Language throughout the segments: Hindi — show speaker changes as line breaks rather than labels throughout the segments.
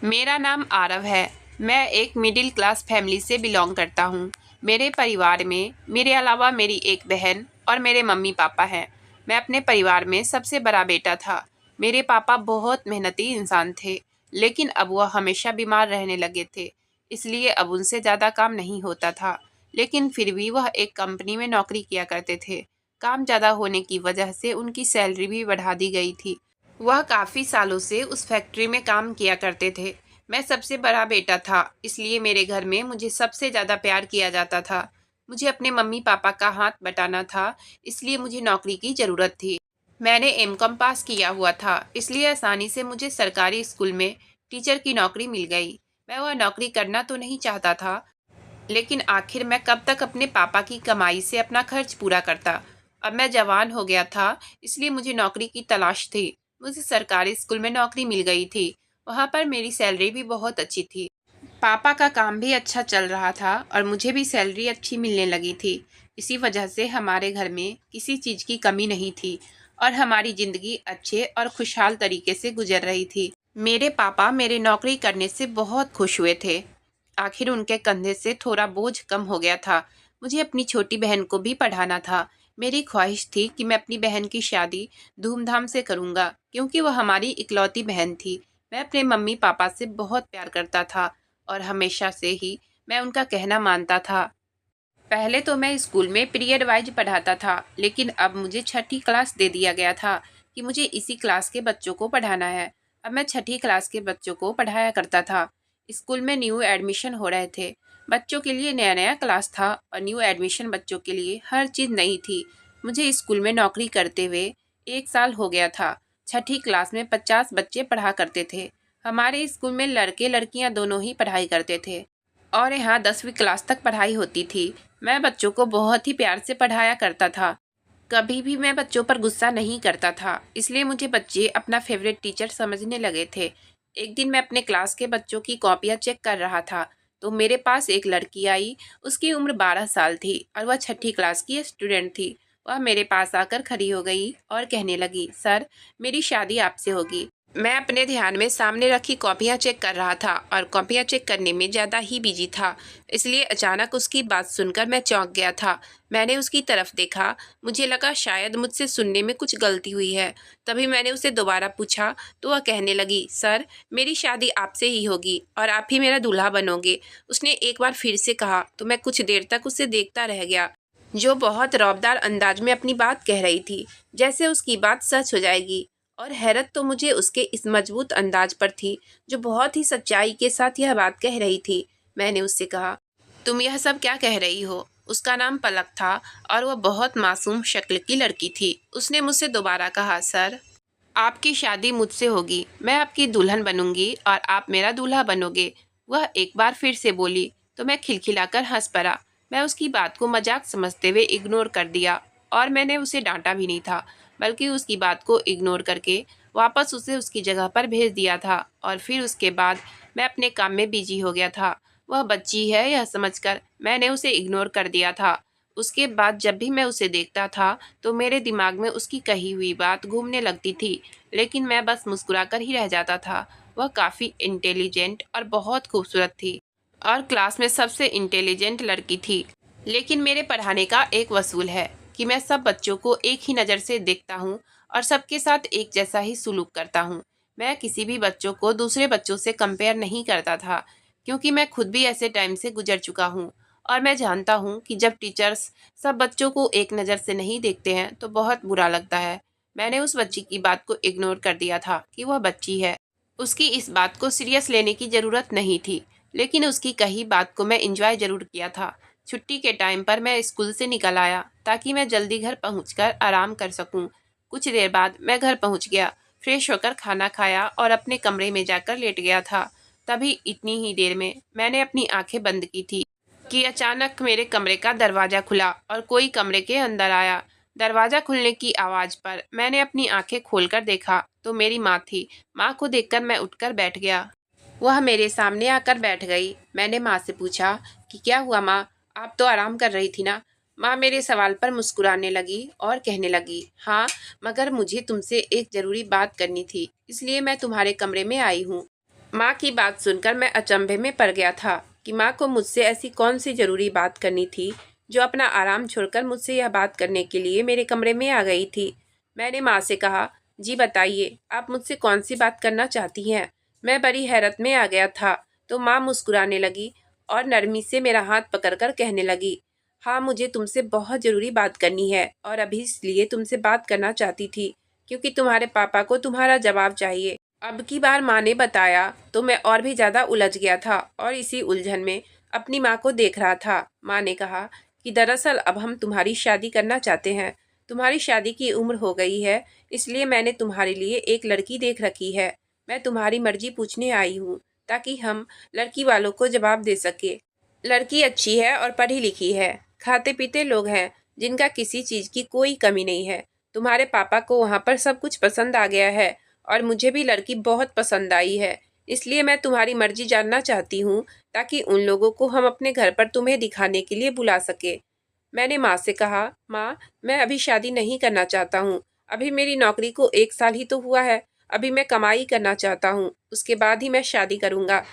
मेरा नाम आरव है। मैं एक मिडिल क्लास फैमिली से बिलोंग करता हूँ। मेरे परिवार में मेरे अलावा मेरी एक बहन और मेरे मम्मी पापा हैं। मैं अपने परिवार में सबसे बड़ा बेटा था। मेरे पापा बहुत मेहनती इंसान थे, लेकिन अब वह हमेशा बीमार रहने लगे थे, इसलिए अब उनसे ज़्यादा काम नहीं होता था। लेकिन फिर भी वह एक कंपनी में नौकरी किया करते थे। काम ज़्यादा होने की वजह से उनकी सैलरी भी बढ़ा दी गई थी। वह काफ़ी सालों से उस फैक्ट्री में काम किया करते थे। मैं सबसे बड़ा बेटा था, इसलिए मेरे घर में मुझे सबसे ज़्यादा प्यार किया जाता था। मुझे अपने मम्मी पापा का हाथ बटाना था, इसलिए मुझे नौकरी की ज़रूरत थी। मैंने एमकॉम पास किया हुआ था, इसलिए आसानी से मुझे सरकारी स्कूल में टीचर की नौकरी मिल गई। मैं वह नौकरी करना तो नहीं चाहता था, लेकिन आखिर मैं कब तक अपने पापा की कमाई से अपना खर्च पूरा करता। अब मैं जवान हो गया था, इसलिए मुझे नौकरी की तलाश थी। मुझे सरकारी स्कूल में नौकरी मिल गई थी। वहाँ पर मेरी सैलरी भी बहुत अच्छी थी। पापा का काम भी अच्छा चल रहा था और मुझे भी सैलरी अच्छी मिलने लगी थी। इसी वजह से हमारे घर में किसी चीज़ की कमी नहीं थी और हमारी ज़िंदगी अच्छे और खुशहाल तरीके से गुजर रही थी। मेरे पापा मेरे नौकरी करने से बहुत खुश हुए थे। आखिर उनके कंधे से थोड़ा बोझ कम हो गया था। मुझे अपनी छोटी बहन को भी पढ़ाना था। मेरी ख्वाहिश थी कि मैं अपनी बहन की शादी धूमधाम से करूँगा, क्योंकि वह हमारी इकलौती बहन थी। मैं अपने मम्मी पापा से बहुत प्यार करता था और हमेशा से ही मैं उनका कहना मानता था। पहले तो मैं स्कूल में पीरियड वाइज पढ़ाता था, लेकिन अब मुझे छठी क्लास दे दिया गया था कि मुझे इसी क्लास के बच्चों को पढ़ाना है। अब मैं छठी क्लास के बच्चों को पढ़ाया करता था। स्कूल में न्यू एडमिशन हो रहे थे। बच्चों के लिए नया नया क्लास था और न्यू एडमिशन बच्चों के लिए हर चीज़ नई थी। मुझे स्कूल में नौकरी करते हुए 1 साल हो गया था। छठी क्लास में 50 बच्चे पढ़ा करते थे। हमारे स्कूल में लड़के लड़कियां दोनों ही पढ़ाई करते थे और यहाँ 10वीं क्लास तक पढ़ाई होती थी। मैं बच्चों को बहुत ही प्यार से पढ़ाया करता था। कभी भी मैं बच्चों पर गुस्सा नहीं करता था, इसलिए मुझे बच्चे अपना फेवरेट टीचर समझने लगे थे। एक दिन मैं अपने क्लास के बच्चों की कॉपियाँ चेक कर रहा था, तो मेरे पास एक लड़की आई। उसकी उम्र 12 साल थी और वह छठी क्लास की स्टूडेंट थी। वह मेरे पास आकर खड़ी हो गई और कहने लगी, सर, मेरी शादी आपसे होगी। मैं अपने ध्यान में सामने रखी कॉपियाँ चेक कर रहा था और कॉपियाँ चेक करने में ज़्यादा ही बिजी था, इसलिए अचानक उसकी बात सुनकर मैं चौंक गया था। मैंने उसकी तरफ देखा। मुझे लगा शायद मुझसे सुनने में कुछ गलती हुई है। तभी मैंने उसे दोबारा पूछा तो वह कहने लगी, सर, मेरी शादी आपसे ही होगी और आप ही मेरा दूल्हा बनोगे। उसने एक बार फिर से कहा तो मैं कुछ देर तक उसे देखता रह गया, जो बहुत रौबदार अंदाज में अपनी बात कह रही थी, जैसे उसकी बात सच हो जाएगी। और हैरत तो मुझे उसके इस मजबूत अंदाज पर थी, जो बहुत ही सच्चाई के साथ यह बात कह रही थी। मैंने उससे कहा, तुम यह सब क्या कह रही हो? उसका नाम पलक था और वह बहुत मासूम शक्ल की लड़की थी। उसने मुझसे दोबारा कहा, सर, आपकी शादी मुझसे होगी। मैं आपकी दुल्हन बनूंगी और आप मेरा दूल्हा बनोगे। वह एक बार फिर से बोली तो मैं खिलखिलाकर हंस पड़ा। मैं उसकी बात को मजाक समझते हुए इग्नोर कर दिया और मैंने उसे डांटा भी नहीं था, बल्कि उसकी बात को इग्नोर करके वापस उसे उसकी जगह पर भेज दिया था। और फिर उसके बाद मैं अपने काम में बिजी हो गया था। वह बच्ची है यह समझकर मैंने उसे इग्नोर कर दिया था। उसके बाद जब भी मैं उसे देखता था तो मेरे दिमाग में उसकी कही हुई बात घूमने लगती थी, लेकिन मैं बस मुस्कुराकर ही रह जाता था। वह काफ़ी इंटेलिजेंट और बहुत खूबसूरत थी और क्लास में सबसे इंटेलिजेंट लड़की थी। लेकिन मेरे पढ़ाने का एक वसूल है कि मैं सब बच्चों को एक ही नज़र से देखता हूँ और सबके साथ एक जैसा ही सुलूक करता हूँ। मैं किसी भी बच्चों को दूसरे बच्चों से कंपेयर नहीं करता था, क्योंकि मैं खुद भी ऐसे टाइम से गुजर चुका हूँ और मैं जानता हूँ कि जब टीचर्स सब बच्चों को एक नज़र से नहीं देखते हैं तो बहुत बुरा लगता है। मैंने उस बच्ची की बात को इग्नोर कर दिया था कि वह बच्ची है। उसकी इस बात को सीरियस लेने की ज़रूरत नहीं थी, लेकिन उसकी कही बात को मैं एंजॉय ज़रूर किया था। छुट्टी के टाइम पर मैं स्कूल से निकल आया ताकि मैं जल्दी घर पहुंचकर आराम कर सकूं। कुछ देर बाद मैं घर पहुंच गया, फ्रेश होकर खाना खाया और अपने कमरे में जाकर लेट गया था। तभी इतनी ही देर में मैंने अपनी आंखें बंद की थी कि अचानक मेरे कमरे का दरवाज़ा खुला और कोई कमरे के अंदर आया। दरवाज़ा खुलने की आवाज़ पर मैंने अपनी आंखें खोलकर देखा तो मेरी माँ थी। माँ को देखकर मैं उठकर बैठ गया। वह मेरे सामने आकर बैठ गई। मैंने माँ से पूछा कि क्या हुआ माँ, आप तो आराम कर रही थी ना? माँ मेरे सवाल पर मुस्कुराने लगी और कहने लगी, हाँ, मगर मुझे तुमसे एक ज़रूरी बात करनी थी, इसलिए मैं तुम्हारे कमरे में आई हूँ। माँ की बात सुनकर मैं अचंभे में पड़ गया था कि माँ को मुझसे ऐसी कौन सी ज़रूरी बात करनी थी जो अपना आराम छोड़कर मुझसे यह बात करने के लिए मेरे कमरे में आ गई थी। मैंने माँ से कहा, जी बताइए, आप मुझसे कौन सी बात करना चाहती हैं। मैं बड़ी हैरत में आ गया था। तो माँ मुस्कुराने लगी और नरमी से मेरा हाथ पकड़कर कहने लगी, हाँ, मुझे तुमसे बहुत ज़रूरी बात करनी है और अभी इसलिए तुमसे बात करना चाहती थी क्योंकि तुम्हारे पापा को तुम्हारा जवाब चाहिए। अब की बार माँ ने बताया तो मैं और भी ज़्यादा उलझ गया था और इसी उलझन में अपनी माँ को देख रहा था। माँ ने कहा कि दरअसल अब हम तुम्हारी शादी करना चाहते हैं। तुम्हारी शादी की उम्र हो गई है, इसलिए मैंने तुम्हारे लिए एक लड़की देख रखी है। मैं तुम्हारी मर्जी पूछने आई हूँ ताकि हम लड़की वालों को जवाब दे सके। लड़की अच्छी है और पढ़ी लिखी है, खाते पीते लोग हैं जिनका किसी चीज़ की कोई कमी नहीं है। तुम्हारे पापा को वहाँ पर सब कुछ पसंद आ गया है और मुझे भी लड़की बहुत पसंद आई है। इसलिए मैं तुम्हारी मर्जी जानना चाहती हूँ ताकि उन लोगों को हम अपने घर पर तुम्हें दिखाने के लिए बुला सके। मैंने माँ से कहा, माँ, मैं अभी शादी नहीं करना चाहता हूँ। अभी मेरी नौकरी को 1 साल ही तो हुआ है। अभी मैं कमाई करना चाहता हूँ, उसके बाद ही मैं शादी करूँगा।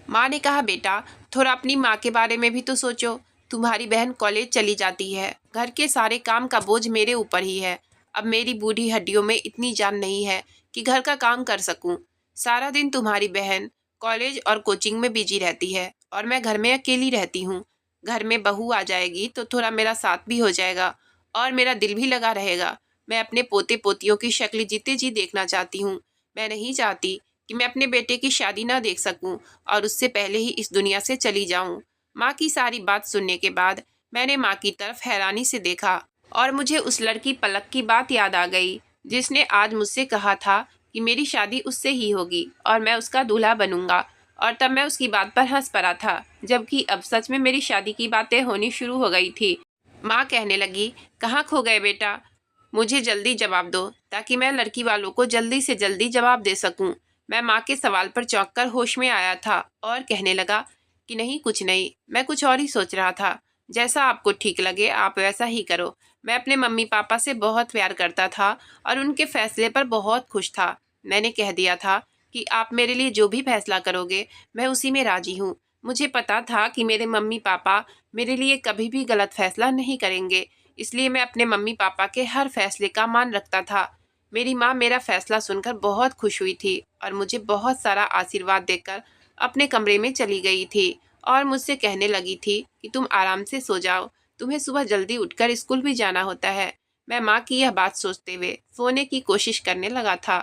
माँ ने कहा, बेटा, थोड़ा अपनी माँ के बारे में भी तो सोचो। तुम्हारी बहन कॉलेज चली जाती है, घर के सारे काम का बोझ मेरे ऊपर ही है। अब मेरी बूढ़ी हड्डियों में इतनी जान नहीं है कि घर का काम कर सकूं। सारा दिन तुम्हारी बहन कॉलेज और कोचिंग में बिजी रहती है और मैं घर में अकेली रहती हूँ। घर में बहू आ जाएगी तो थोड़ा मेरा साथ भी हो जाएगा और मेरा दिल भी लगा रहेगा। मैं अपने पोते पोतियों की शक्ल जीते जी देखना चाहती हूँ। मैं नहीं चाहती कि मैं अपने बेटे की शादी ना देख सकूं और उससे पहले ही इस दुनिया से चली जाऊं। माँ की सारी बात सुनने के बाद मैंने माँ की तरफ हैरानी से देखा और मुझे उस लड़की पलक की बात याद आ गई जिसने आज मुझसे कहा था कि मेरी शादी उससे ही होगी और मैं उसका दूल्हा बनूंगा। और तब मैं उसकी बात पर हंस पड़ा था, जबकि अब सच में मेरी शादी की बातें होनी शुरू हो गई थी। माँ कहने लगी, कहाँ खो गए बेटा? मुझे जल्दी जवाब दो ताकि मैं लड़की वालों को जल्दी से जल्दी जवाब दे सकूं। मैं माँ के सवाल पर चौंक कर होश में आया था और कहने लगा कि नहीं, कुछ नहीं, मैं कुछ और ही सोच रहा था। जैसा आपको ठीक लगे आप वैसा ही करो। मैं अपने मम्मी पापा से बहुत प्यार करता था और उनके फैसले पर बहुत खुश था। मैंने कह दिया था कि आप मेरे लिए जो भी फैसला करोगे मैं उसी में राजी हूँ। मुझे पता था कि मेरे मम्मी पापा मेरे लिए कभी भी गलत फैसला नहीं करेंगे, इसलिए मैं अपने मम्मी पापा के हर फैसले का मान रखता था। मेरी माँ मेरा फैसला सुनकर बहुत खुश हुई थी और मुझे बहुत सारा आशीर्वाद देकर अपने कमरे में चली गई थी और मुझसे कहने लगी थी कि तुम आराम से सो जाओ, तुम्हें सुबह जल्दी उठकर स्कूल भी जाना होता है। मैं माँ की यह बात सोचते हुए सोने की कोशिश करने लगा था।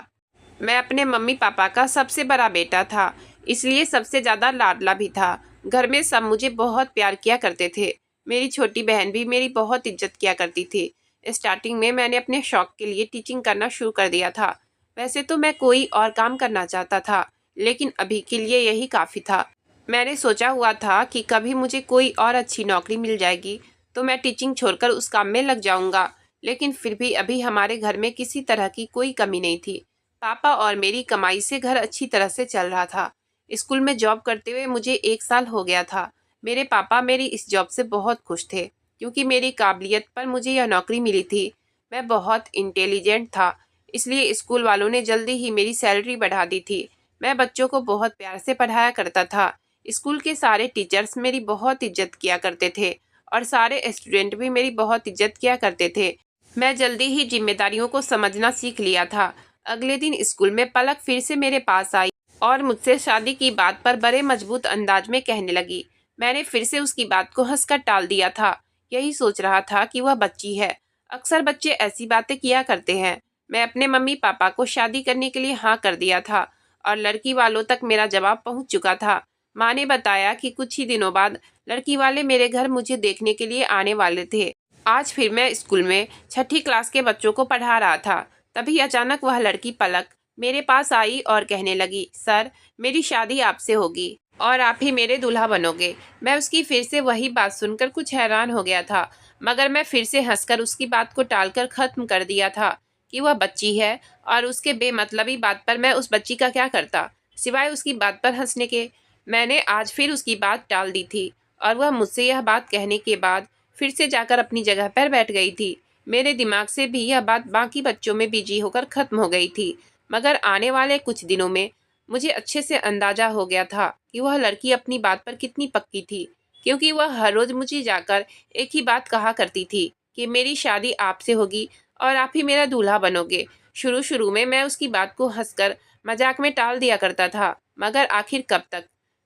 मैं अपने मम्मी पापा का सबसे बड़ा बेटा था, इसलिए सबसे ज़्यादा लाडला भी था। घर में सब मुझे बहुत प्यार किया करते थे। मेरी छोटी बहन भी मेरी बहुत इज्जत किया करती थी। स्टार्टिंग में मैंने अपने शौक के लिए टीचिंग करना शुरू कर दिया था। वैसे तो मैं कोई और काम करना चाहता था, लेकिन अभी के लिए यही काफ़ी था। मैंने सोचा हुआ था कि कभी मुझे कोई और अच्छी नौकरी मिल जाएगी तो मैं टीचिंग छोड़कर उस काम में लग जाऊंगा। लेकिन फिर भी अभी हमारे घर में किसी तरह की कोई कमी नहीं थी। पापा और मेरी कमाई से घर अच्छी तरह से चल रहा था। स्कूल में जॉब करते हुए मुझे 1 साल हो गया था। मेरे पापा मेरी इस जॉब से बहुत खुश थे क्योंकि मेरी काबिलियत पर मुझे यह नौकरी मिली थी। मैं बहुत इंटेलिजेंट था, इसलिए स्कूल वालों ने जल्दी ही मेरी सैलरी बढ़ा दी थी। मैं बच्चों को बहुत प्यार से पढ़ाया करता था। स्कूल के सारे टीचर्स मेरी बहुत इज्जत किया करते थे और सारे स्टूडेंट भी मेरी बहुत इज्जत किया करते थे। मैं जल्दी ही जिम्मेदारियों को समझना सीख लिया था। अगले दिन स्कूल में पलक फिर से मेरे पास आई और मुझसे शादी की बात पर बड़े मजबूत अंदाज में कहने लगी। मैंने फिर से उसकी बात को हंसकर टाल दिया था। यही सोच रहा था कि वह बच्ची है, अक्सर बच्चे ऐसी बातें किया करते हैं। मैं अपने मम्मी पापा को शादी करने के लिए हाँ कर दिया था और लड़की वालों तक मेरा जवाब पहुंच चुका था। माँ ने बताया कि कुछ ही दिनों बाद लड़की वाले मेरे घर मुझे देखने के लिए आने वाले थे। आज फिर मैं स्कूल में 6ठी क्लास के बच्चों को पढ़ा रहा था। तभी अचानक वह लड़की पलक मेरे पास आई और कहने लगी, सर, मेरी शादी आपसे होगी और आप ही मेरे दूल्हा बनोगे। मैं उसकी फिर से वही बात सुनकर कुछ हैरान हो गया था, मगर मैं फिर से हंसकर उसकी बात को टालकर ख़त्म कर दिया था कि वह बच्ची है और उसके बेमतलबी बात पर मैं उस बच्ची का क्या करता, सिवाय उसकी बात पर हंसने के। मैंने आज फिर उसकी बात टाल दी थी और वह मुझसे यह बात कहने के बाद फिर से जाकर अपनी जगह पर बैठ गई थी। मेरे दिमाग से भी यह बात बाकी बच्चों में बिजी होकर ख़त्म हो गई थी, मगर आने वाले कुछ दिनों में मुझे अच्छे से अंदाजा हो गया था कि वह लड़की अपनी बात पर कितनी पक्की थी, क्योंकि वह हर रोज़ मुझे जाकर एक ही बात कहा करती थी कि मेरी शादी आपसे होगी और आप ही मेरा दूल्हा बनोगे। शुरू शुरू में मैं उसकी बात को हंसकर मजाक में टाल दिया करता था, मगर आखिर कब तक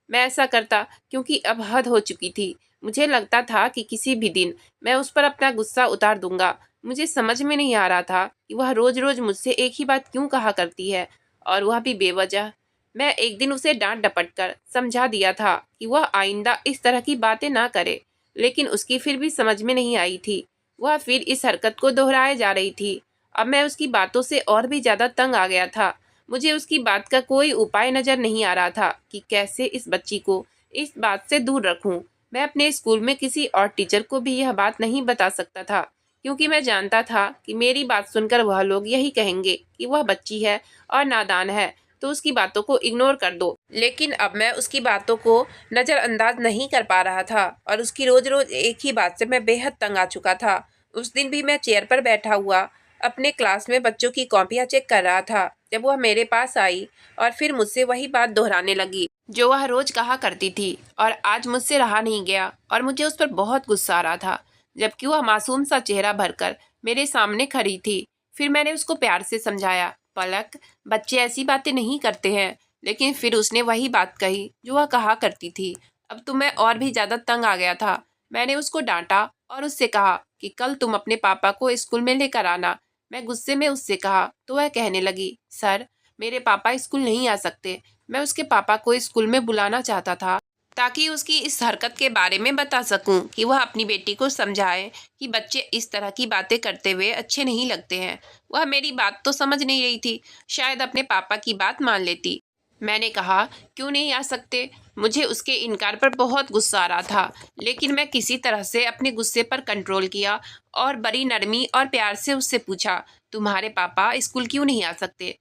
मैं ऐसा करता, क्योंकि अब हद हो चुकी थी। मुझे लगता था कि किसी भी दिन मैं उस पर अपना गुस्सा उतार दूंगा। मुझे समझ में नहीं आ रहा था कि वह रोज़ रोज़ मुझसे एक ही बात क्यों कहा करती है, और वह भी बेवजह। मैं एक दिन उसे डांट डपट कर समझा दिया था कि वह आइंदा इस तरह की बातें ना करे, लेकिन उसकी फिर भी समझ में नहीं आई थी। वह फिर इस हरकत को दोहराए जा रही थी। अब मैं उसकी बातों से और भी ज़्यादा तंग आ गया था। मुझे उसकी बात का कोई उपाय नज़र नहीं आ रहा था कि कैसे इस बच्ची को इस बात से दूर रखूं। मैं अपने स्कूल में किसी और टीचर को भी यह बात नहीं बता सकता था, क्योंकि मैं जानता था कि मेरी बात सुनकर वह लोग यही कहेंगे कि वह बच्ची है और नादान है, तो उसकी बातों को इग्नोर कर दो। लेकिन अब मैं उसकी बातों को नज़रअंदाज नहीं कर पा रहा था, और उसकी रोज़ रोज़ एक ही बात से मैं बेहद तंग आ चुका था। उस दिन भी मैं चेयर पर बैठा हुआ अपने क्लास में बच्चों की कॉपियाँ चेक कर रहा था, जब वह मेरे पास आई और फिर मुझसे वही बात दोहराने लगी जो वह रोज़ कहा करती थी। और आज मुझसे रहा नहीं गया और मुझे उस पर बहुत गुस्सा आ रहा था, जबकि वह मासूम सा चेहरा भरकर मेरे सामने खड़ी थी। फिर मैंने उसको प्यार से समझाया, पलक, बच्चे ऐसी बातें नहीं करते हैं। लेकिन फिर उसने वही बात कही जो वह कहा करती थी। अब तो मैं और भी ज़्यादा तंग आ गया था। मैंने उसको डांटा और उससे कहा कि कल तुम अपने पापा को स्कूल में लेकर आना। मैं गुस्से में उससे कहा तो वह कहने लगी, सर, मेरे पापा स्कूल नहीं आ सकते। मैं उसके पापा को स्कूल में बुलाना चाहता था ताकि उसकी इस हरकत के बारे में बता सकूं कि वह अपनी बेटी को समझाए कि बच्चे इस तरह की बातें करते हुए अच्छे नहीं लगते हैं। वह मेरी बात तो समझ नहीं रही थी, शायद अपने पापा की बात मान लेती। मैंने कहा, क्यों नहीं आ सकते? मुझे उसके इनकार पर बहुत गुस्सा आ रहा था, लेकिन मैं किसी तरह से अपने गुस्से पर कंट्रोल किया और बड़ी नरमी और प्यार से उससे पूछा, तुम्हारे पापा स्कूल क्यों नहीं आ सकते?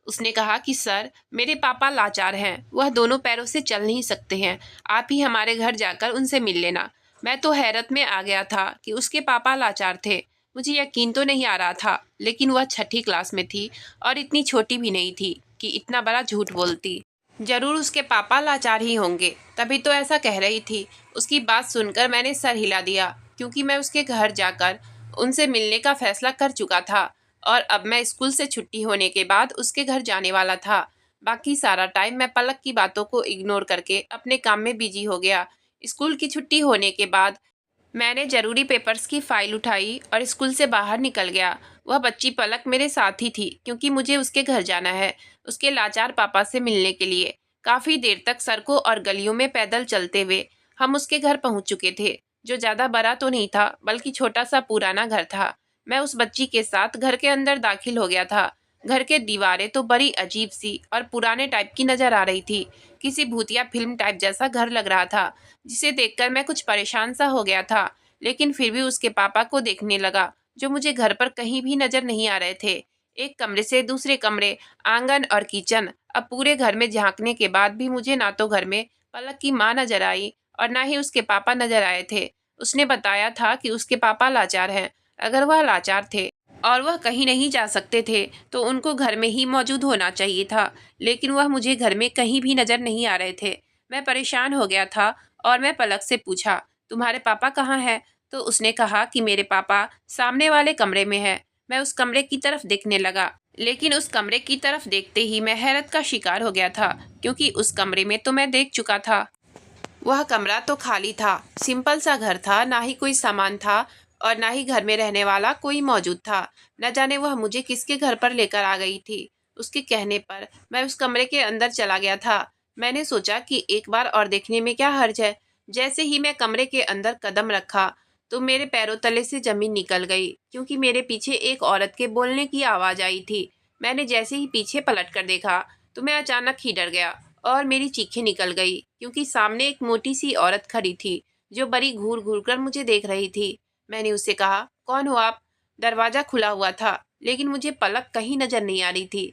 उसने कहा कि सर, मेरे पापा लाचार हैं, वह दोनों पैरों से चल नहीं सकते हैं। आप ही हमारे घर जाकर उनसे मिल लेना। मैं तो हैरत में आ गया था कि उसके पापा लाचार थे। मुझे यकीन तो नहीं आ रहा था, लेकिन वह छठी क्लास में थी और इतनी छोटी भी नहीं थी कि इतना बड़ा झूठ बोलती। जरूर उसके पापा लाचार ही होंगे, तभी तो ऐसा कह रही थी। उसकी बात सुनकर मैंने सर हिला दिया, क्योंकि मैं उसके घर जाकर उनसे मिलने का फैसला कर चुका था और अब मैं स्कूल से छुट्टी होने के बाद उसके घर जाने वाला था। बाकी सारा टाइम मैं पलक की बातों को इग्नोर करके अपने काम में बिजी हो गया। स्कूल की छुट्टी होने के बाद मैंने ज़रूरी पेपर्स की फाइल उठाई और स्कूल से बाहर निकल गया। वह बच्ची पलक मेरे साथ ही थी, क्योंकि मुझे उसके घर जाना है, उसके लाचार पापा से मिलने के लिए। काफ़ी देर तक सड़कों और गलियों में पैदल चलते हुए हम उसके घर पहुंच चुके थे, जो ज़्यादा बड़ा तो नहीं था, बल्कि छोटा सा पुराना घर था। मैं उस बच्ची के साथ घर के अंदर दाखिल हो गया था। घर के दीवारें तो बड़ी अजीब सी और पुराने टाइप की नज़र आ रही थी। किसी भूतिया फिल्म टाइप जैसा घर लग रहा था, जिसे देखकर मैं कुछ परेशान सा हो गया था। लेकिन फिर भी उसके पापा को देखने लगा, जो मुझे घर पर कहीं भी नजर नहीं आ रहे थे। एक कमरे से दूसरे कमरे, आंगन और किचन, अब पूरे घर में झांकने के बाद भी मुझे ना तो घर में पलक की माँ नजर आई और ना ही उसके पापा नजर आए थे। उसने बताया था कि उसके पापा लाचार हैं। अगर वह लाचार थे और वह कहीं नहीं जा सकते थे, तो उनको घर में ही मौजूद होना चाहिए था। लेकिन वह मुझे घर में कहीं भी नजर नहीं आ रहे थे। मैं परेशान हो गया था और मैं पलक से पूछा, तुम्हारे पापा कहाँ हैं? तो उसने कहा कि मेरे पापा सामने वाले कमरे में हैं। मैं उस कमरे की तरफ देखने लगा, लेकिन उस कमरे की तरफ देखते ही मैं हैरत का शिकार हो गया था, क्योंकि उस कमरे में तो मैं देख चुका था। वह कमरा तो खाली था, सिंपल सा घर था, ना ही कोई सामान था और ना ही घर में रहने वाला कोई मौजूद था। न जाने वह मुझे किसके घर पर लेकर आ गई थी। उसके कहने पर मैं उस कमरे के अंदर चला गया था। मैंने सोचा कि एक बार और देखने में क्या हर्ज है। जैसे ही मैं कमरे के अंदर कदम रखा तो मेरे पैरों तले से जमीन निकल गई, क्योंकि मेरे पीछे एक औरत के बोलने की आवाज़ आई थी। मैंने जैसे ही पीछे पलट कर देखा तो मैं अचानक ही डर गया और मेरी चीखें निकल गई, क्योंकि सामने एक मोटी सी औरत खड़ी थी, जो बड़ी घूर घूर कर मुझे देख रही थी। मैंने उससे कहा, कौन हो आप? दरवाज़ा खुला हुआ था, लेकिन मुझे पलक कहीं नज़र नहीं आ रही थी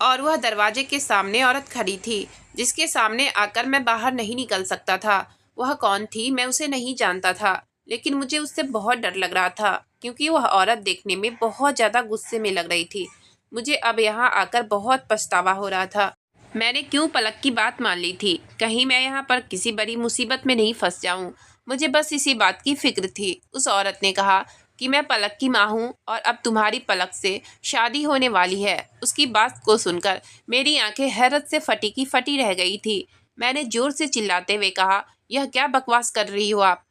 और वह दरवाजे के सामने औरत खड़ी थी, जिसके सामने आकर मैं बाहर नहीं निकल सकता था। वह कौन थी मैं उसे नहीं जानता था, लेकिन मुझे उससे बहुत डर लग रहा था, क्योंकि वह औरत देखने में बहुत ज़्यादा गुस्से में लग रही थी। मुझे अब यहाँ आकर बहुत पछतावा हो रहा था। मैंने क्यों पलक की बात मान ली थी? कहीं मैं यहाँ पर किसी बड़ी मुसीबत में नहीं फंस जाऊँ। मुझे बस इसी बात की फिक्र थी। उस औरत ने कहा कि मैं पलक की माँ हूँ और अब तुम्हारी पलक से शादी होने वाली है। उसकी बात को सुनकर मेरी आंखें हैरत से फटी की फटी रह गई थी। मैंने जोर से चिल्लाते हुए कहा, यह क्या बकवास कर रही हो आप?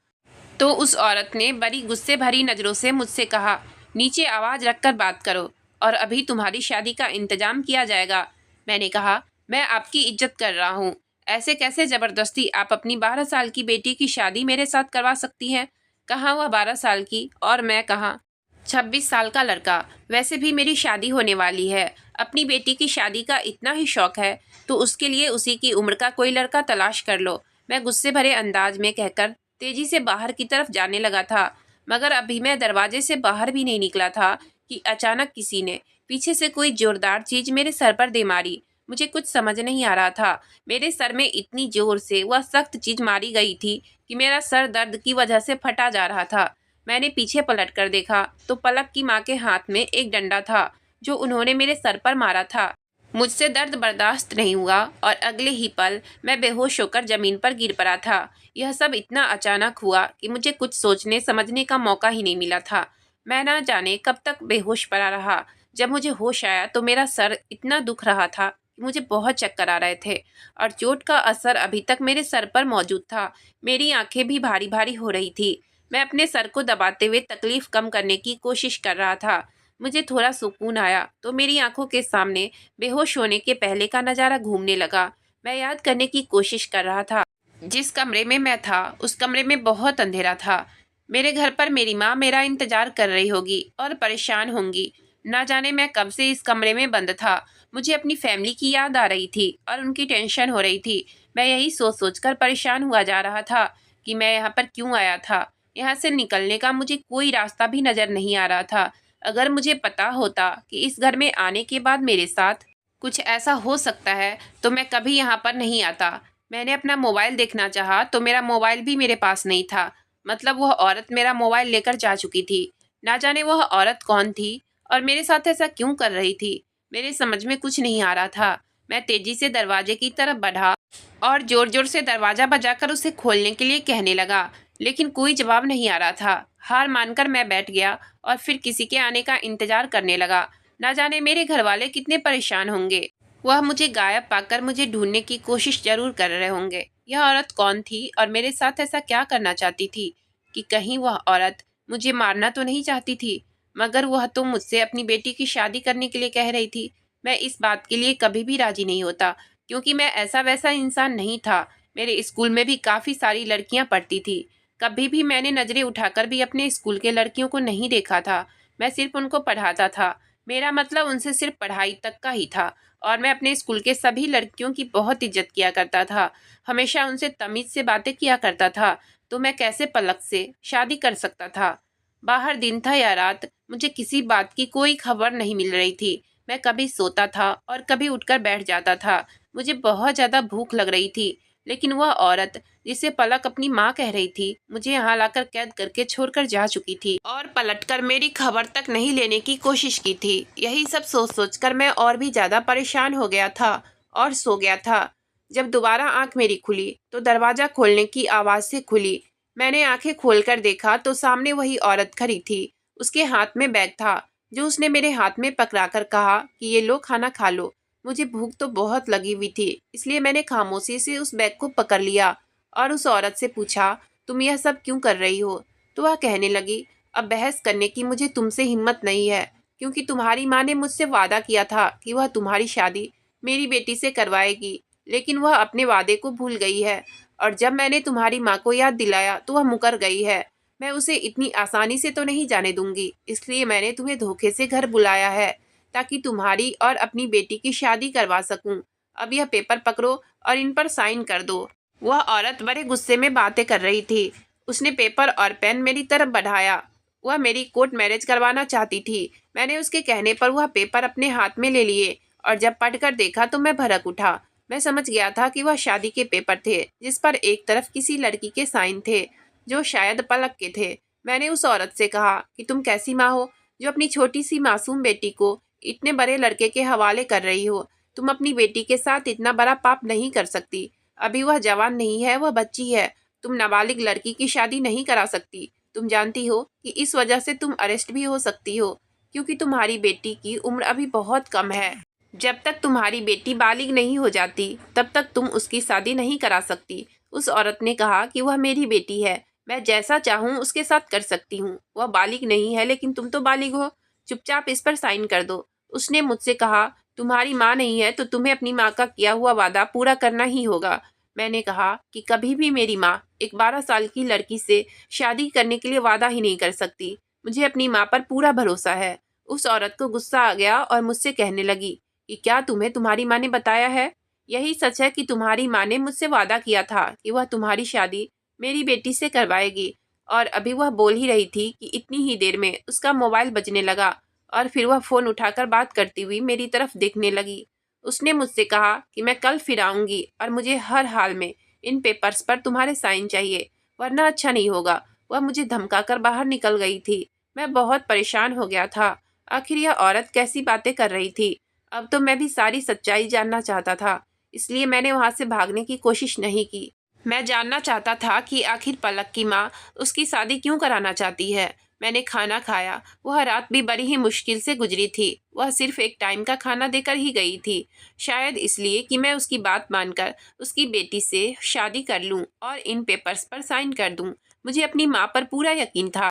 तो उस औरत ने बड़ी गुस्से भरी नज़रों से मुझसे कहा, नीचे आवाज़ रखकर बात करो और अभी तुम्हारी शादी का इंतजाम किया जाएगा। मैंने कहा, मैं आपकी इज्जत कर रहा हूँ। ऐसे कैसे ज़बरदस्ती आप अपनी 12 साल की बेटी की शादी मेरे साथ करवा सकती हैं? कहाँ वह 12 साल की और मैं कहाँ 26 साल का लड़का। वैसे भी मेरी शादी होने वाली है। अपनी बेटी की शादी का इतना ही शौक है तो उसके लिए उसी की उम्र का कोई लड़का तलाश कर लो। मैं गुस्से भरे अंदाज में कहकर तेजी से बाहर की तरफ जाने लगा था, मगर अभी मैं दरवाजे से बाहर भी नहीं निकला था कि अचानक किसी ने पीछे से कोई जोरदार चीज मेरे सर पर दे मारी। मुझे कुछ समझ नहीं आ रहा था। मेरे सर में इतनी जोर से वह सख्त चीज मारी गई थी कि मेरा सर दर्द की वजह से फटा जा रहा था। मैंने पीछे पलट कर देखा तो पलक की माँ के हाथ में एक डंडा था जो उन्होंने मेरे सर पर मारा था। मुझसे दर्द बर्दाश्त नहीं हुआ और अगले ही पल मैं बेहोश होकर जमीन पर गिर पड़ा था। यह सब इतना अचानक हुआ कि मुझे कुछ सोचने समझने का मौका ही नहीं मिला था। मैं ना जाने कब तक बेहोश पड़ा रहा। जब मुझे होश आया तो मेरा सर इतना दुख रहा था कि मुझे बहुत चक्कर आ रहे थे और चोट का असर अभी तक मेरे सर पर मौजूद था। मेरी आंखें भी भारी भारी हो रही थी। मैं अपने सर को दबाते हुए तकलीफ कम करने की कोशिश कर रहा था। मुझे थोड़ा सुकून आया तो मेरी आंखों के सामने बेहोश होने के पहले का नज़ारा घूमने लगा। मैं याद करने की कोशिश कर रहा था। जिस कमरे में मैं था उस कमरे में बहुत अंधेरा था। मेरे घर पर मेरी माँ मेरा इंतजार कर रही होगी और परेशान होंगी। ना जाने मैं कब से इस कमरे में बंद था। मुझे अपनी फैमिली की याद आ रही थी और उनकी टेंशन हो रही थी। मैं यही सोच सोच कर परेशान हुआ जा रहा था कि मैं यहाँ पर क्यों आया था। यहाँ से निकलने का मुझे कोई रास्ता भी नज़र नहीं आ रहा था। अगर मुझे पता होता कि इस घर में आने के बाद मेरे साथ कुछ ऐसा हो सकता है तो मैं कभी यहाँ पर नहीं आता। मैंने अपना मोबाइल देखना चाहा तो मेरा मोबाइल भी मेरे पास नहीं था। मतलब वह औरत मेरा मोबाइल लेकर जा चुकी थी। ना जाने वह औरत कौन थी और मेरे साथ ऐसा क्यों कर रही थी। मेरे समझ में कुछ नहीं आ रहा था। मैं तेजी से दरवाजे की तरफ बढ़ा और जोर जोर से दरवाजा बजाकर उसे खोलने के लिए कहने लगा, लेकिन कोई जवाब नहीं आ रहा था। हार मानकर मैं बैठ गया और फिर किसी के आने का इंतजार करने लगा। ना जाने मेरे घर वाले कितने परेशान होंगे। वह मुझे गायब पाकर मुझे ढूंढने की कोशिश जरूर कर रहे होंगे। यह औरत कौन थी और मेरे साथ ऐसा क्या करना चाहती थी? कि कहीं वह औरत मुझे मारना तो नहीं चाहती थी? मगर वह तो मुझसे अपनी बेटी की शादी करने के लिए कह रही थी। मैं इस बात के लिए कभी भी राजी नहीं होता, क्योंकि मैं ऐसा वैसा इंसान नहीं था। मेरे स्कूल में भी काफ़ी सारी लड़कियां पढ़ती थी। कभी भी मैंने नज़रें उठाकर भी अपने स्कूल के लड़कियों को नहीं देखा था। मैं सिर्फ उनको पढ़ाता था। मेरा मतलब उनसे सिर्फ पढ़ाई तक का ही था और मैं अपने स्कूल के सभी लड़कियों की बहुत इज्जत किया करता था। हमेशा उनसे तमीज़ से बातें किया करता था। तो मैं कैसे पलक से शादी कर सकता था? बाहर दिन था या रात, मुझे किसी बात की कोई खबर नहीं मिल रही थी। मैं कभी सोता था और कभी उठकर बैठ जाता था। मुझे बहुत ज़्यादा भूख लग रही थी, लेकिन वह औरत जिसे पलक अपनी माँ कह रही थी, मुझे यहाँ लाकर कैद करके छोड़कर जा चुकी थी और पलटकर मेरी खबर तक नहीं लेने की कोशिश की थी। यही सब सोच सोचकर मैं और भी ज़्यादा परेशान हो गया था और सो गया था। जब दोबारा आंख मेरी खुली तो दरवाज़ा खोलने की आवाज़ से खुली। मैंने आंखें खोलकर देखा तो सामने वही औरत खड़ी थी। उसके हाथ में बैग था जो उसने मेरे हाथ में पकड़ाकर कहा कि ये लो, खाना खा लो। मुझे भूख तो बहुत लगी हुई थी, इसलिए मैंने खामोशी से उस बैग को पकड़ लिया और उस औरत से पूछा, तुम यह सब क्यों कर रही हो? तो वह कहने लगी, अब बहस करने की मुझे तुमसे हिम्मत नहीं है, क्योंकि तुम्हारी माँ ने मुझसे वादा किया था कि वह तुम्हारी शादी मेरी बेटी से करवाएगी, लेकिन वह अपने वादे को भूल गई है और जब मैंने तुम्हारी माँ को याद दिलाया तो वह मुकर गई है। मैं उसे इतनी आसानी से तो नहीं जाने दूंगी, इसलिए मैंने तुम्हें धोखे से घर बुलाया है ताकि तुम्हारी और अपनी बेटी की शादी करवा सकूं। अब यह पेपर पकड़ो और इन पर साइन कर दो। वह औरत बड़े गुस्से में बातें कर रही थी। उसने पेपर और पेन मेरी तरफ बढ़ाया। वह मेरी कोर्ट मैरिज करवाना चाहती थी। मैंने उसके कहने पर वह पेपर अपने हाथ में ले लिए और जब पढ़कर देखा तो मैं भड़क उठा। मैं समझ गया था कि वह शादी के पेपर थे, जिस पर एक तरफ किसी लड़की के साइन थे जो शायद पलक के थे। मैंने उस औरत से कहा कि तुम कैसी माँ हो जो अपनी छोटी सी मासूम बेटी को इतने बड़े लड़के के हवाले कर रही हो? तुम अपनी बेटी के साथ इतना बड़ा पाप नहीं कर सकती। अभी वह जवान नहीं है, वह बच्ची है। तुम नाबालिग लड़की की शादी नहीं करा सकती। तुम जानती हो कि इस वजह से तुम अरेस्ट भी हो सकती हो, क्योंकि तुम्हारी बेटी की उम्र अभी बहुत कम है। जब तक तुम्हारी बेटी बालिग नहीं हो जाती तब तक तुम उसकी शादी नहीं करा सकती। उस औरत ने कहा कि वह मेरी बेटी है, मैं जैसा चाहूँ उसके साथ कर सकती हूँ। वह बालिग नहीं है, लेकिन तुम तो बालिग हो। चुपचाप इस पर साइन कर दो। उसने मुझसे कहा, तुम्हारी माँ नहीं है तो तुम्हें अपनी माँ का किया हुआ वादा पूरा करना ही होगा। मैंने कहा कि कभी भी मेरी माँ एक 12 साल की लड़की से शादी करने के लिए वादा ही नहीं कर सकती। मुझे अपनी माँ पर पूरा भरोसा है। उस औरत को गुस्सा आ गया और मुझसे कहने लगी कि क्या तुम्हें तुम्हारी माँ ने बताया है? यही सच है कि तुम्हारी माँ ने मुझसे वादा किया था कि वह तुम्हारी शादी मेरी बेटी से करवाएगी। और अभी वह बोल ही रही थी कि इतनी ही देर में उसका मोबाइल बजने लगा और फिर वह फ़ोन उठाकर बात करती हुई मेरी तरफ देखने लगी। उसने मुझसे कहा कि मैं कल फिर आऊँगी और मुझे हर हाल में इन पेपर्स पर तुम्हारे साइन चाहिए, वरना अच्छा नहीं होगा। वह मुझे धमकाकर बाहर निकल गई थी। मैं बहुत परेशान हो गया था। आखिर यह औरत कैसी बातें कर रही थी? अब तो मैं भी सारी सच्चाई जानना चाहता था, इसलिए मैंने वहाँ से भागने की कोशिश नहीं की। मैं जानना चाहता था कि आखिर पलक की माँ उसकी शादी क्यों कराना चाहती है। मैंने खाना खाया। वह रात भी बड़ी ही मुश्किल से गुजरी थी। वह सिर्फ एक टाइम का खाना देकर ही गई थी, शायद इसलिए कि मैं उसकी बात मानकर उसकी बेटी से शादी कर लूं और इन पेपर्स पर साइन कर दूं। मुझे अपनी माँ पर पूरा यकीन था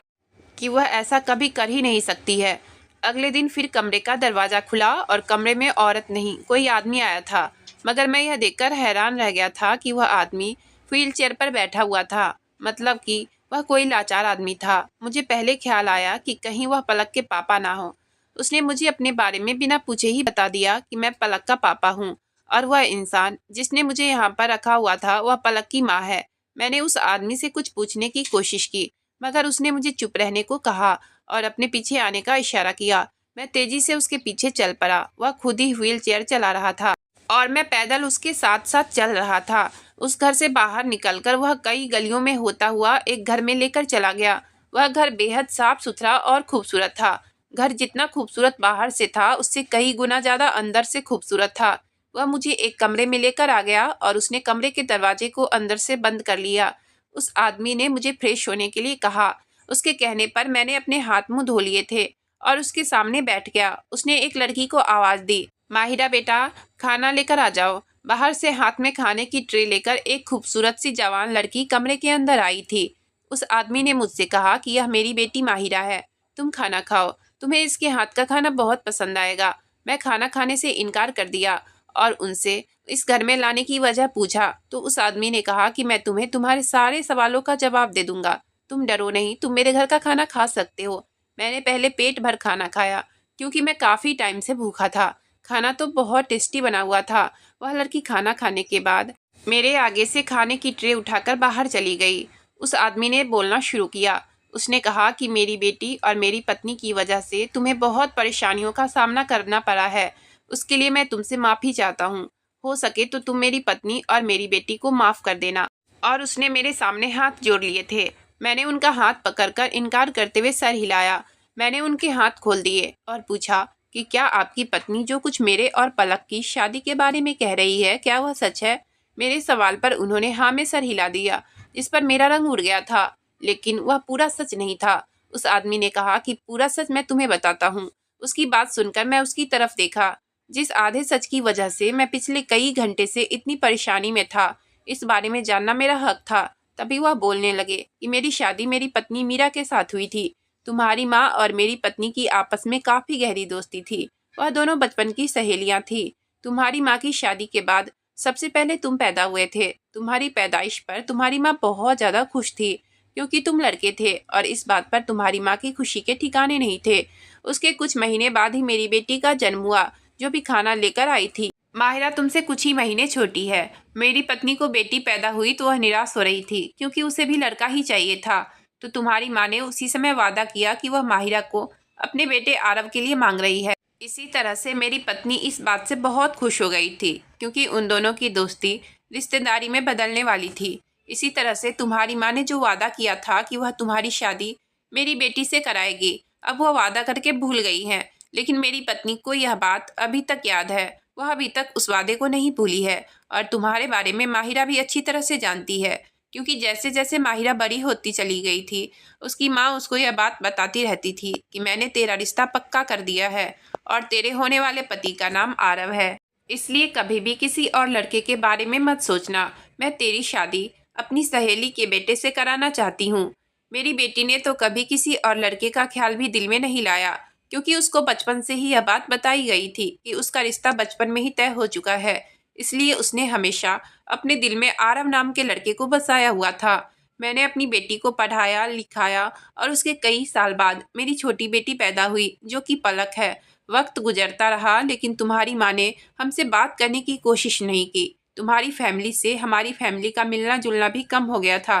कि वह ऐसा कभी कर ही नहीं सकती है। अगले दिन फिर कमरे का दरवाज़ा खुला और कमरे में औरत नहीं, कोई आदमी आया था। मगर मैं यह देखकर हैरान रह गया था कि वह आदमी व्हील चेयर पर बैठा हुआ था, मतलब कि वह कोई लाचार आदमी था। मुझे पहले ख्याल आया कि कहीं वह पलक के पापा ना हो। उसने मुझे अपने बारे में बिना पूछे ही बता दिया कि मैं पलक का पापा हूँ और वह इंसान जिसने मुझे यहाँ पर रखा हुआ था वह पलक की माँ है। मैंने उस आदमी से कुछ पूछने की कोशिश की, मगर उसने मुझे चुप रहने को कहा और अपने पीछे आने का इशारा किया। मैं तेजी से उसके पीछे चल पड़ा। वह खुद ही व्हील चेयर चला रहा था और मैं पैदल उसके साथ साथ चल रहा था। उस घर से बाहर निकलकर वह कई गलियों में होता हुआ एक घर में लेकर चला गया। वह घर बेहद साफ सुथरा और खूबसूरत था। घर जितना खूबसूरत बाहर से था उससे कई गुना ज्यादा अंदर से खूबसूरत था। वह मुझे एक कमरे में लेकर आ गया और उसने कमरे के दरवाजे को अंदर से बंद कर लिया। उस आदमी ने मुझे फ्रेश होने के लिए कहा। उसके कहने पर मैंने अपने हाथ मुंह धो लिए थे और उसके सामने बैठ गया। उसने एक लड़की को आवाज़ दी, माहिरा बेटा, खाना लेकर आ जाओ। बाहर से हाथ में खाने की ट्रे लेकर एक खूबसूरत सी जवान लड़की कमरे के अंदर आई थी। उस आदमी ने मुझसे कहा कि यह मेरी बेटी माहिरा है, तुम खाना खाओ, तुम्हें इसके हाथ का खाना बहुत पसंद आएगा। मैं खाना खाने से इनकार कर दिया और उनसे इस घर में लाने की वजह पूछा तो उस आदमी ने कहा कि मैं तुम्हें तुम्हारे सारे सवालों का जवाब दे दूंगा। तुम डरो नहीं, तुम मेरे घर का खाना खा सकते हो। मैंने पहले पेट भर खाना खाया क्योंकि मैं काफ़ी टाइम से भूखा था। खाना तो बहुत टेस्टी बना हुआ था। वह लड़की खाना खाने के बाद मेरे आगे से खाने की ट्रे उठाकर बाहर चली गई। उस आदमी ने बोलना शुरू किया। उसने कहा कि मेरी बेटी और मेरी पत्नी की वजह से तुम्हें बहुत परेशानियों का सामना करना पड़ा है। उसके लिए मैं तुमसे माफ़ी चाहता हूँ। हो सके तो तुम मेरी पत्नी और मेरी बेटी को माफ़ कर देना। और उसने मेरे सामने हाथ जोड़ लिए थे। मैंने उनका हाथ पकड़कर इनकार करते हुए सर हिलाया। मैंने उनके हाथ खोल दिए और पूछा कि क्या आपकी पत्नी जो कुछ मेरे और पलक की शादी के बारे में कह रही है, क्या वह सच है? मेरे सवाल पर उन्होंने हाँ में सर हिला दिया। इस पर मेरा रंग उड़ गया था, लेकिन वह पूरा सच नहीं था। उस आदमी ने कहा कि पूरा सच मैं तुम्हें बताता हूँ। उसकी बात सुनकर मैं उसकी तरफ देखा। जिस आधे सच की वजह से मैं पिछले कई घंटे से इतनी परेशानी में था, इस बारे में जानना मेरा हक था। तभी वह बोलने लगे कि मेरी शादी मेरी पत्नी मीरा के साथ हुई थी। तुम्हारी माँ और मेरी पत्नी की आपस में काफ़ी गहरी दोस्ती थी। वह दोनों बचपन की सहेलियाँ थीं। तुम्हारी माँ की शादी के बाद सबसे पहले तुम पैदा हुए थे। तुम्हारी पैदाइश पर तुम्हारी माँ बहुत ज़्यादा खुश थी क्योंकि तुम लड़के थे और इस बात पर तुम्हारी माँ की खुशी के ठिकाने नहीं थे। उसके कुछ महीने बाद ही मेरी बेटी का जन्म हुआ, जो भी खाना लेकर आई थी। माहिरा तुमसे कुछ ही महीने छोटी है। मेरी पत्नी को बेटी पैदा हुई तो वह निराश हो रही थी क्योंकि उसे भी लड़का ही चाहिए था। तो तुम्हारी माँ ने उसी समय वादा किया कि वह माहिरा को अपने बेटे आरव के लिए मांग रही है। इसी तरह से मेरी पत्नी इस बात से बहुत खुश हो गई थी क्योंकि उन दोनों की दोस्ती रिश्तेदारी में बदलने वाली थी। इसी तरह से तुम्हारी माँ ने जो वादा किया था कि वह तुम्हारी शादी मेरी बेटी से कराएगी, अब वह वादा करके भूल गई है। लेकिन मेरी पत्नी को यह बात अभी तक याद है। वह अभी तक उस वादे को नहीं भूली है और तुम्हारे बारे में माहिरा भी अच्छी तरह से जानती है, क्योंकि जैसे जैसे माहिरा बड़ी होती चली गई थी उसकी माँ उसको यह बात बताती रहती थी कि मैंने तेरा रिश्ता पक्का कर दिया है और तेरे होने वाले पति का नाम आरव है, इसलिए कभी भी किसी और लड़के के बारे में मत सोचना। मैं तेरी शादी अपनी सहेली के बेटे से कराना चाहती हूँ। मेरी बेटी ने तो कभी किसी और लड़के का ख्याल भी दिल में नहीं लाया, क्योंकि उसको बचपन से ही यह बात बताई गई थी कि उसका रिश्ता बचपन में ही तय हो चुका है। इसलिए उसने हमेशा अपने दिल में आरव नाम के लड़के को बसाया हुआ था। मैंने अपनी बेटी को पढ़ाया लिखाया और उसके कई साल बाद मेरी छोटी बेटी पैदा हुई जो कि पलक है। वक्त गुजरता रहा लेकिन तुम्हारी माँ ने हमसे बात करने की कोशिश नहीं की। तुम्हारी फैमिली से हमारी फैमिली का मिलना जुलना भी कम हो गया था।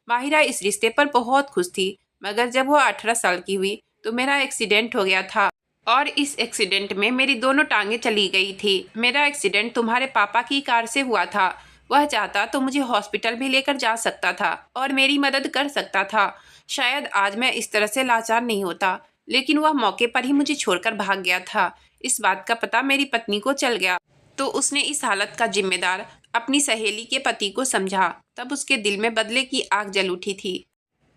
माहिरा इस रिश्ते पर बहुत खुश थी, मगर जब वो 18 साल की हुई तो मेरा एक्सीडेंट हो गया था और इस एक्सीडेंट में मेरी दोनों टांगें चली गई थी। मेरा एक्सीडेंट तुम्हारे पापा की कार से हुआ था। वह चाहता तो मुझे हॉस्पिटल भी लेकर जा सकता था और मेरी मदद कर सकता था। शायद आज मैं इस तरह से लाचार नहीं होता, लेकिन वह मौके पर ही मुझे छोड़कर भाग गया था। इस बात का पता मेरी पत्नी को चल गया तो उसने इस हालत का जिम्मेदार अपनी सहेली के पति को समझा। तब उसके दिल में बदले की आग जल उठी थी।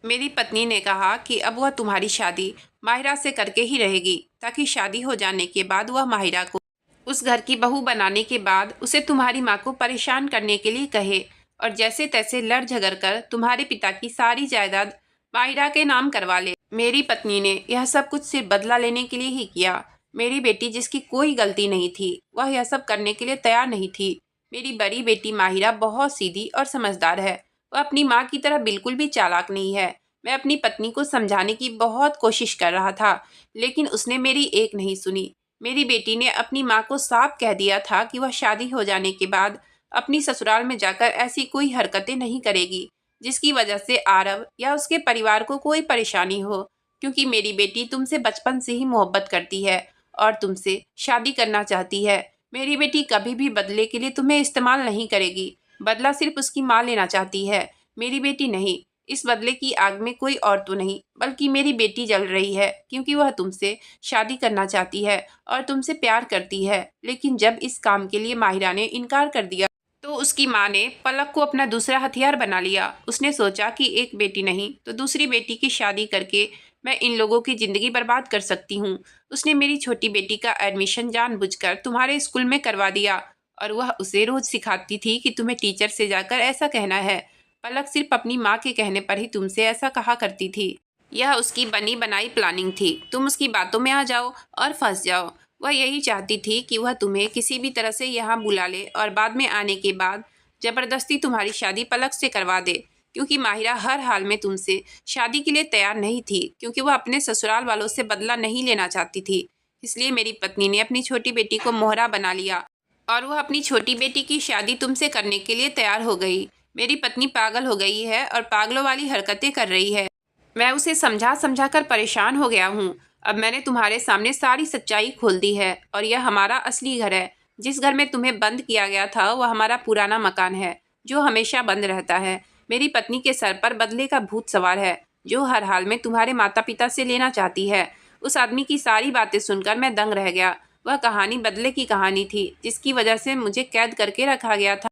मेरी पत्नी ने कहा कि अब वह तुम्हारी शादी माहिरा से करके ही रहेगी, ताकि शादी हो जाने के बाद वह माहिरा को उस घर की बहू बनाने के बाद उसे तुम्हारी माँ को परेशान करने के लिए कहे और जैसे तैसे लड़ झगड़ कर तुम्हारे पिता की सारी जायदाद माहिरा के नाम करवा ले। मेरी पत्नी ने यह सब कुछ सिर्फ बदला लेने के लिए ही किया। मेरी बेटी जिसकी कोई गलती नहीं थी वह यह सब करने के लिए तैयार नहीं थी। मेरी बड़ी बेटी माहिरा बहुत सीधी और समझदार है। वह अपनी माँ की तरह बिल्कुल भी चालाक नहीं है। मैं अपनी पत्नी को समझाने की बहुत कोशिश कर रहा था, लेकिन उसने मेरी एक नहीं सुनी। मेरी बेटी ने अपनी माँ को साफ कह दिया था कि वह शादी हो जाने के बाद अपनी ससुराल में जाकर ऐसी कोई हरकतें नहीं करेगी जिसकी वजह से आरव या उसके परिवार को कोई परेशानी हो, क्योंकि मेरी बेटी तुमसे बचपन से ही मोहब्बत करती है और तुमसे शादी करना चाहती है। मेरी बेटी कभी भी बदले के लिए तुम्हें इस्तेमाल नहीं करेगी। बदला सिर्फ उसकी माँ लेना चाहती है, मेरी बेटी नहीं। इस बदले की आग में कोई और तो नहीं बल्कि मेरी बेटी जल रही है, क्योंकि वह तुमसे शादी करना चाहती है और तुमसे प्यार करती है। लेकिन जब इस काम के लिए माहिरा ने इनकार कर दिया तो उसकी माँ ने पलक को अपना दूसरा हथियार बना लिया। उसने सोचा कि एक बेटी नहीं तो दूसरी बेटी की शादी करके मैं इन लोगों की ज़िंदगी बर्बाद कर सकती हूँ। उसने मेरी छोटी बेटी का एडमिशन जानबूझकर तुम्हारे स्कूल में करवा दिया और वह उसे रोज़ सिखाती थी कि तुम्हें टीचर से जाकर ऐसा कहना है। पलक सिर्फ अपनी माँ के कहने पर ही तुमसे ऐसा कहा करती थी। यह उसकी बनी बनाई प्लानिंग थी। तुम उसकी बातों में आ जाओ और फंस जाओ। वह यही चाहती थी कि वह तुम्हें किसी भी तरह से यहाँ बुला ले और बाद में आने के बाद ज़बरदस्ती तुम्हारी शादी पलक से करवा दे, क्योंकि माहिरा हर हाल में तुमसे शादी के लिए तैयार नहीं थी, क्योंकि वह अपने ससुराल वालों से बदला नहीं लेना चाहती थी। इसलिए मेरी पत्नी ने अपनी छोटी बेटी को मोहरा बना लिया और वह अपनी छोटी बेटी की शादी तुमसे करने के लिए तैयार हो गई। मेरी पत्नी पागल हो गई है और पागलों वाली हरकतें कर रही है। मैं उसे समझा समझा कर परेशान हो गया हूँ। अब मैंने तुम्हारे सामने सारी सच्चाई खोल दी है और यह हमारा असली घर है। जिस घर में तुम्हें बंद किया गया था वह हमारा पुराना मकान है जो हमेशा बंद रहता है। मेरी पत्नी के सर पर बदले का भूत सवार है जो हर हाल में तुम्हारे माता पिता से लेना चाहती है। उस आदमी की सारी बातें सुनकर मैं दंग रह गया। वह कहानी बदले की कहानी थी जिसकी वजह से मुझे कैद करके रखा गया था।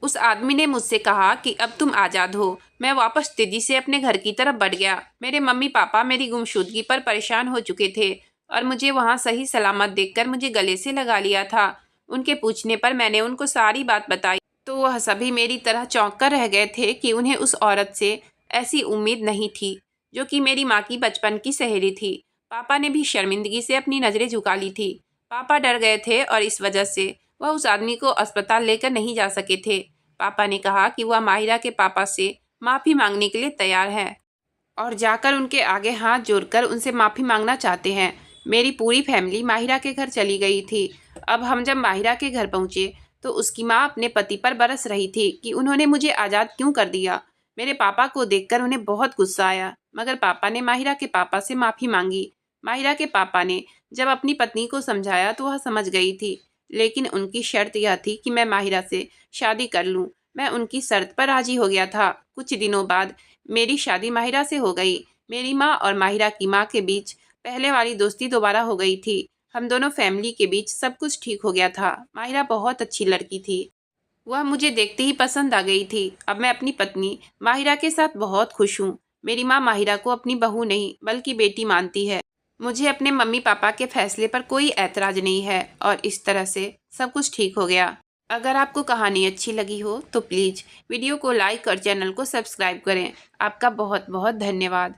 उस आदमी ने मुझसे कहा कि अब तुम आज़ाद हो। मैं वापस तेजी से अपने घर की तरफ बढ़ गया। मेरे मम्मी पापा मेरी गुमशुदगी पर परेशान हो चुके थे और मुझे वहाँ सही सलामत देखकर मुझे गले से लगा लिया था। उनके पूछने पर मैंने उनको सारी बात बताई तो वह सभी मेरी तरह चौंक कर रह गए थे कि उन्हें उस औरत से ऐसी उम्मीद नहीं थी जो कि मेरी माँ की बचपन की सहेली थी। पापा ने भी शर्मिंदगी से अपनी नज़रें झुका ली थी। पापा डर गए थे और इस वजह से वह उस आदमी को अस्पताल लेकर नहीं जा सके थे। पापा ने कहा कि वह माहिरा के पापा से माफ़ी मांगने के लिए तैयार है और जाकर उनके आगे हाथ जोड़कर उनसे माफ़ी मांगना चाहते हैं। मेरी पूरी फैमिली माहिरा के घर चली गई थी। अब हम जब माहिरा के घर पहुँचे तो उसकी माँ अपने पति पर बरस रही थी कि उन्होंने मुझे आज़ाद क्यों कर दिया। मेरे पापा को देखकर उन्हें बहुत गुस्सा आया, मगर पापा ने माहिरा के पापा से माफ़ी मांगी। माहिरा के पापा ने जब अपनी पत्नी को समझाया तो वह समझ गई थी, लेकिन उनकी शर्त यह थी कि मैं माहिरा से शादी कर लूं। मैं उनकी शर्त पर राजी हो गया था। कुछ दिनों बाद मेरी शादी माहिरा से हो गई। मेरी माँ और माहिरा की माँ के बीच पहले वाली दोस्ती दोबारा हो गई थी। हम दोनों फैमिली के बीच सब कुछ ठीक हो गया था। माहिरा बहुत अच्छी लड़की थी। वह मुझे देखते ही पसंद आ गई थी। अब मैं अपनी पत्नी माहिरा के साथ बहुत खुश हूँ। मेरी माँ माहिरा को अपनी बहू नहीं बल्कि बेटी मानती है। मुझे अपने मम्मी पापा के फैसले पर कोई ऐतराज नहीं है और इस तरह से सब कुछ ठीक हो गया। अगर आपको कहानी अच्छी लगी हो तो प्लीज़ वीडियो को लाइक और चैनल को सब्सक्राइब करें। आपका बहुत बहुत धन्यवाद।